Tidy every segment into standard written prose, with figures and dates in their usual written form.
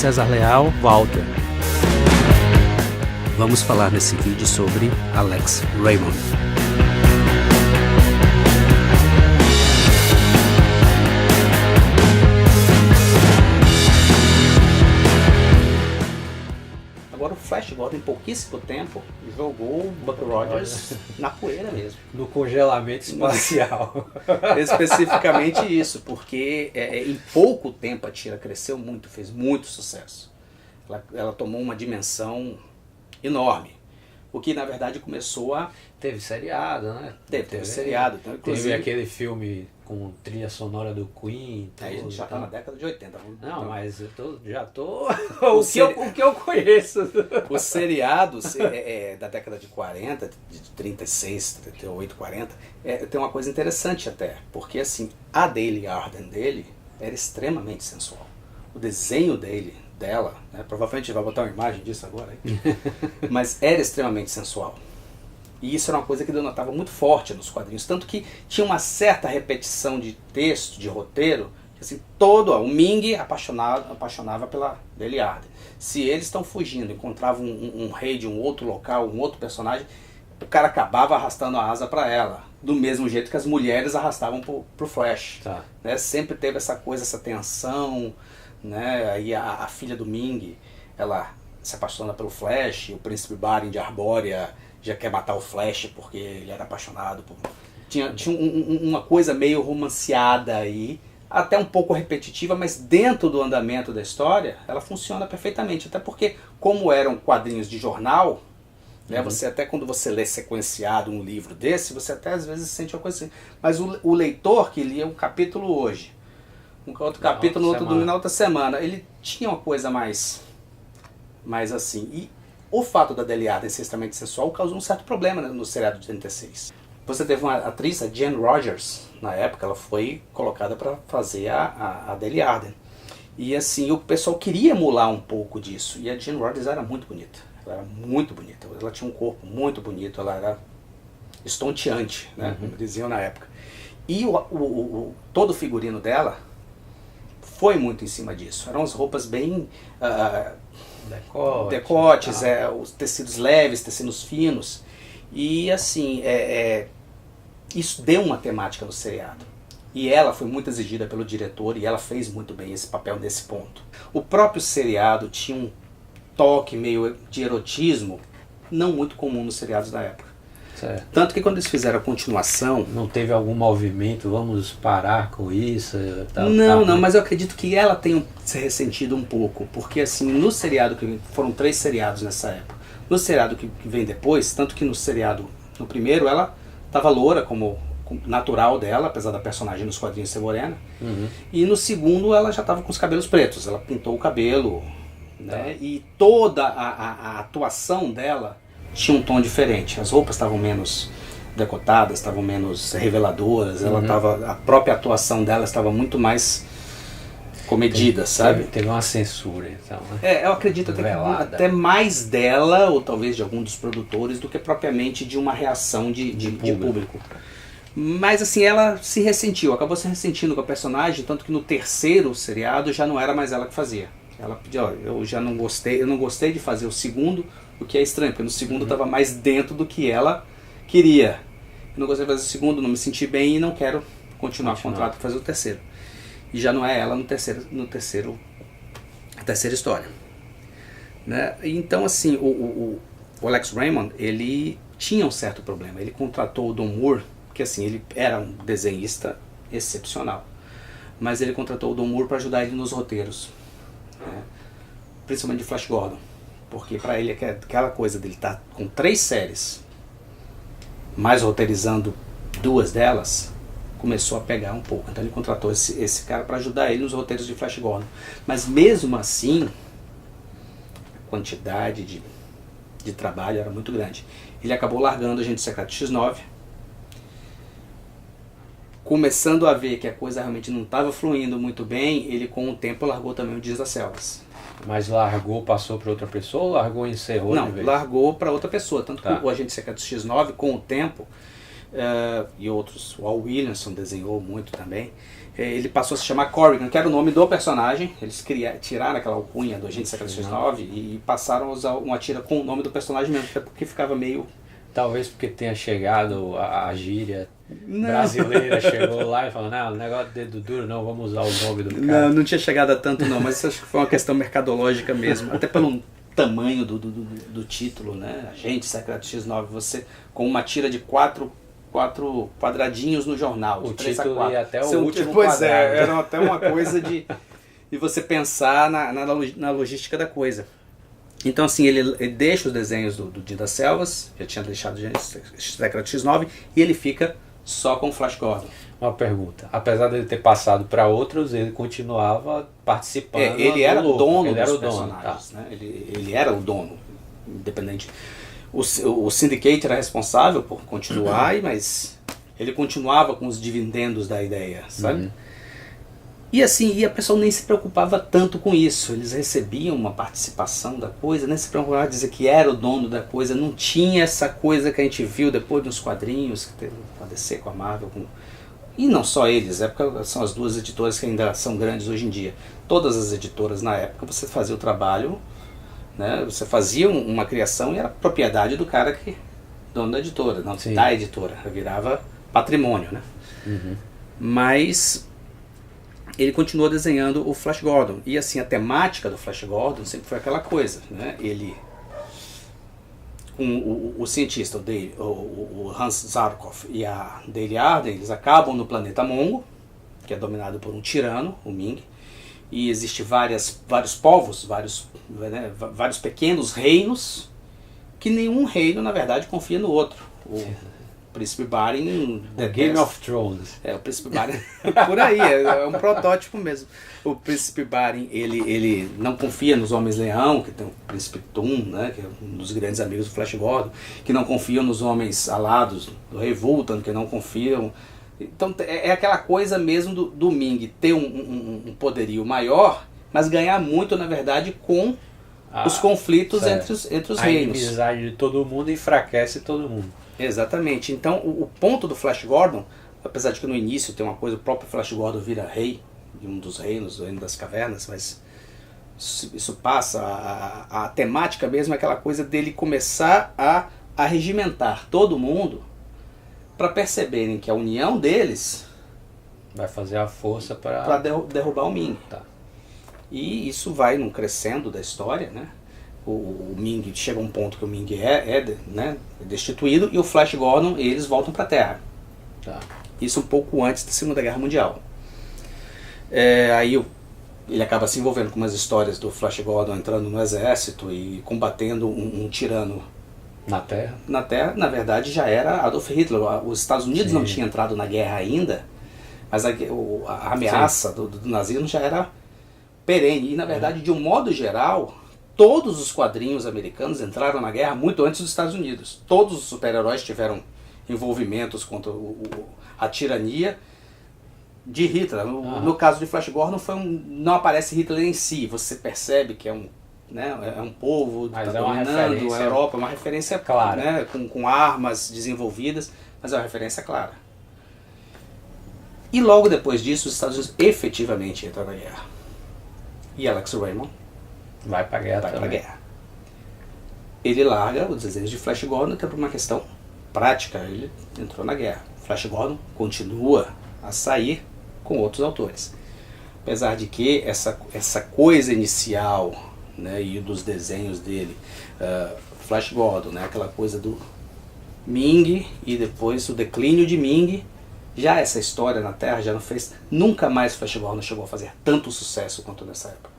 César Leal, Walter. Vamos falar nesse vídeo sobre Alex Raymond. Agora o Flash Gordon, em pouquíssimo tempo, jogou o Buck Rogers na poeira mesmo. No congelamento espacial. Especificamente isso, porque em pouco tempo a tira cresceu muito, fez muito sucesso. Ela tomou uma dimensão enorme. O que na verdade começou a... Teve seriado, né? Teve seriado. Então, teve aquele filme com trilha sonora do Queen. Aí a gente já está na década de 80. Não, mas eu já tô... o que eu conheço. Os seriados da década de 40, de 36, 38, 40, tem uma coisa interessante até. Porque assim, a Daily Arden dele era extremamente sensual. O desenho dela, né, provavelmente vai botar uma imagem disso agora, hein? Mas era extremamente sensual. E isso era uma coisa que denotava muito forte nos quadrinhos, tanto que tinha uma certa repetição de texto, de roteiro, que assim, o Ming apaixonava pela Daily Arden. Se eles estão fugindo, encontravam um rei de um outro local, um outro personagem, o cara acabava arrastando a asa para ela, do mesmo jeito que as mulheres arrastavam pro Flash. Tá. Né? Sempre teve essa coisa, essa tensão, né? Aí a filha do Ming, ela se apaixona pelo Flash, o príncipe Barin de Arbórea já quer matar o Flash porque ele era apaixonado por... Tinha uma coisa meio romanceada aí, até um pouco repetitiva, mas dentro do andamento da história, ela funciona perfeitamente. Até porque, como eram quadrinhos de jornal, né, você até quando você lê sequenciado um livro desse, você até às vezes sente uma coisa assim. Mas o leitor que lia um capítulo hoje, um outro capítulo no outro domingo, na outra semana, ele tinha uma coisa mais assim. E o fato da Daily Arden ser extremamente sensual causou um certo problema no seriado de 36. Você teve uma atriz, a Jen Rogers, na época, ela foi colocada para fazer a Daily Arden. E assim, o pessoal queria emular um pouco disso. E a Jen Rogers era muito bonita. Ela era muito bonita. Ela tinha um corpo muito bonito, ela era estonteante, né, como diziam na época. E todo o figurino dela foi muito em cima disso. Eram as roupas bem... decotes, os tecidos leves, tecidos finos. E assim, isso deu uma temática no seriado. E ela foi muito exigida pelo diretor e ela fez muito bem esse papel nesse ponto. O próprio seriado tinha um toque meio de erotismo, não muito comum nos seriados da época. Certo. Tanto que quando eles fizeram a continuação... Não teve algum movimento, vamos parar com isso? Não, mas eu acredito que ela tenha se ressentido um pouco, porque assim, no seriado, foram 3 seriados nessa época, no seriado que vem depois, tanto que no primeiro ela estava loura, como natural dela, apesar da personagem nos quadrinhos ser morena, e no segundo ela já estava com os cabelos pretos, ela pintou o cabelo, né? E toda a atuação dela tinha um tom diferente. As roupas estavam menos decotadas, estavam menos reveladoras, a própria atuação dela estava muito mais comedida, sabe? Teve uma censura, então. Né? Eu acredito até mais dela, ou talvez de algum dos produtores, do que propriamente de uma reação de público. Mas assim, ela se ressentiu, acabou se ressentindo com a personagem, tanto que no terceiro seriado já não era mais ela que fazia. Ela pediu, eu não gostei de fazer o segundo, o que é estranho, porque no segundo estava mais dentro do que ela queria. Eu não gostei de fazer o segundo, não me senti bem e não quero continuar o contrato para fazer o terceiro. E já não é ela a terceira história. Né? Então assim, o Alex Raymond, ele tinha um certo problema. Ele contratou o Don Moore, que assim, ele era um desenhista excepcional. Mas ele contratou o Don Moore para ajudar ele nos roteiros. Né? Principalmente de Flash Gordon. Porque para ele aquela coisa dele estar com 3 séries, mais roteirizando 2 delas, começou a pegar um pouco. Então ele contratou esse cara para ajudar ele nos roteiros de Flash Gordon. Mas mesmo assim, a quantidade de trabalho era muito grande. Ele acabou largando o Agente Secreto X9, começando a ver que a coisa realmente não estava fluindo muito bem. Ele com o tempo largou também o Dias das Selvas. Mas largou, passou para outra pessoa ou largou e encerrou? Não, largou para outra pessoa. Tanto que o Agente Secreto X9, com o tempo, e outros, o Al Williamson desenhou muito também, ele passou a se chamar Corrigan, que era o nome do personagem. Eles tiraram aquela alcunha do Agente Secreto X9 e passaram a usar uma tira com o nome do personagem mesmo, até porque ficava meio... Talvez porque tenha chegado a gíria brasileira, chegou lá e falou, não, negócio de dedo duro, não, vamos usar o nome do cara. Não tinha chegado a tanto não, mas isso acho que foi uma questão mercadológica mesmo, até pelo tamanho do título, né? Agente Secreto X9, você com uma tira de quatro quadradinhos no jornal, de O 3 a título 4. ia até o último Pois quadrado. era até uma coisa de você pensar na logística da coisa. Então assim, ele deixa os desenhos do Dia das Selvas, já tinha deixado o Secreto X9, e ele fica só com o Flash Gordon. Uma pergunta, apesar dele ter passado para outros, ele continuava participando. Ele era o dono ele dos era o personagens, dono, tá. né? Ele era o dono, independente. O Syndicate era responsável por continuar, mas ele continuava com os dividendos da ideia, sabe? E assim, a pessoa nem se preocupava tanto com isso. Eles recebiam uma participação da coisa, nem se preocupava em dizer que era o dono da coisa. Não tinha essa coisa que a gente viu depois nos quadrinhos, que teve com a DC, com a Marvel, e não só eles, porque são as duas editoras que ainda são grandes hoje em dia. Todas as editoras na época, você fazia o trabalho, né? Você fazia uma criação e era propriedade do cara que dono da editora, não da editora, virava patrimônio, né? Mas ele continuou desenhando o Flash Gordon, e assim, a temática do Flash Gordon sempre foi aquela coisa, né? Ele, o cientista, o Hans Zarkov e a Dale Arden, eles acabam no planeta Mongo, que é dominado por um tirano, o Ming, e existe vários povos, vários pequenos reinos, que nenhum reino, na verdade, confia no outro. O Príncipe Baren... Game of Thrones. O Príncipe Baren, por aí, é um protótipo mesmo. O Príncipe Baren, ele não confia nos Homens-Leão, que tem o Príncipe Tum, né, que é um dos grandes amigos do Flash Gordon, que não confiam nos Homens Alados, do Rei Vultan, que não confiam... Então é aquela coisa mesmo do Ming ter um poderio maior, mas ganhar muito, na verdade, com os conflitos entre os reinos. A inimizade de todo mundo enfraquece todo mundo. Exatamente. Então o ponto do Flash Gordon, apesar de que no início tem uma coisa, o próprio Flash Gordon vira rei de um dos reinos, o reino das cavernas, mas isso passa, a temática mesmo é aquela coisa dele começar a regimentar todo mundo para perceberem que a união deles vai fazer a força para derrubar o Ming. Tá. E isso vai num crescendo da história, né? O Ming chega a um ponto que o Ming é destituído, e o Flash Gordon, eles voltam para a Terra. Tá. Isso um pouco antes da Segunda Guerra Mundial. Aí ele acaba se envolvendo com umas histórias do Flash Gordon entrando no exército e combatendo um tirano na Terra. Na Terra, na verdade, já era Adolf Hitler. Os Estados Unidos não tinham entrado na guerra ainda, mas a ameaça do nazismo já era perene. E, na verdade, de um modo geral, todos os quadrinhos americanos entraram na guerra muito antes dos Estados Unidos. Todos os super-heróis tiveram envolvimentos contra a tirania de Hitler. No caso de Flash Gordon, não aparece Hitler em si. Você percebe que é um povo que está dominando a Europa, uma referência clara, né, com armas desenvolvidas, mas é uma referência clara. E logo depois disso, os Estados Unidos efetivamente entram na guerra. E Alex Raymond vai para a guerra. Ele larga os desenhos de Flash Gordon até por uma questão prática. Ele entrou na guerra. Flash Gordon continua a sair com outros autores. Apesar de que essa coisa inicial, né, e dos desenhos dele, Flash Gordon, né, aquela coisa do Ming e depois o declínio de Ming, já essa história na Terra já não fez, nunca mais Flash Gordon chegou a fazer tanto sucesso quanto nessa época.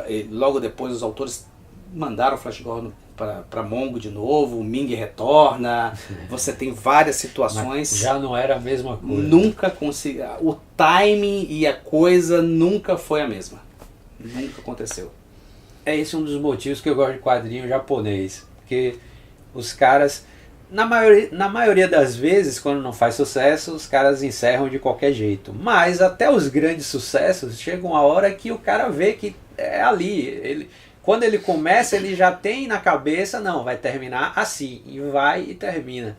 E logo depois os autores mandaram o Flash Gordon para Mongo de novo, o Ming retorna, você tem várias situações. Mas já não era a mesma coisa. Nunca conseguiu, o timing e a coisa nunca foi a mesma. Nunca aconteceu. Esse é um dos motivos que eu gosto de quadrinho japonês. Porque os caras, na maioria das vezes, quando não faz sucesso, os caras encerram de qualquer jeito. Mas até os grandes sucessos, chega uma hora que o cara vê que é ali. Quando ele começa, ele já tem na cabeça, não, vai terminar assim. E vai e termina.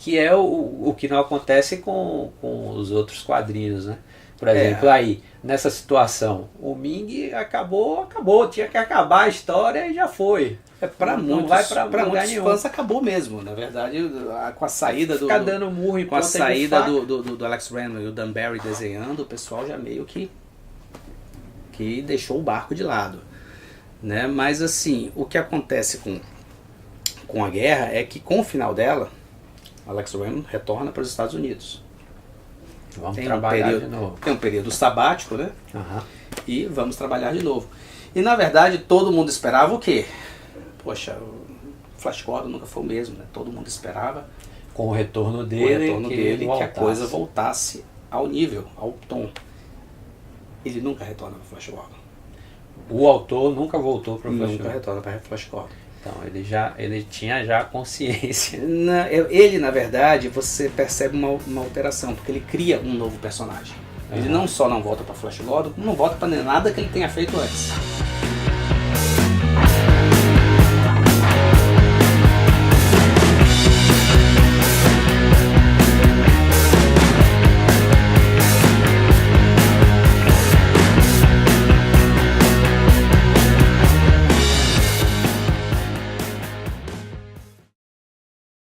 que é o que não acontece com os outros quadrinhos, né? Por exemplo, aí, nessa situação, o Ming acabou, tinha que acabar a história e já foi. Para muitos, vai pra muitos fãs acabou mesmo, na verdade, com a saída Ficar dando murro em com a ponta de saída faca. do Alex Raymond e o Dan Barry desenhando, o pessoal já meio que deixou o barco de lado, né? Mas assim, o que acontece com a guerra é que com o final dela, Alex Raymond retorna para os Estados Unidos. Vamos trabalhar de novo. Tem um período sabático, né? Uhum. E vamos trabalhar de novo. E na verdade todo mundo esperava o quê? Poxa, o Flash Gordon nunca foi o mesmo, né? Todo mundo esperava Com o retorno dele, que a coisa voltasse ao nível, ao tom. Ele nunca retorna para Flash Gordon. O autor nunca voltou para o Flash Nunca Gordon. retorna para Flash Gordon. Então ele tinha já consciência. Ele, na verdade, você percebe uma alteração, porque ele cria um novo personagem. Ele não só não volta para Flash Gordon, como não volta para nada que ele tenha feito antes.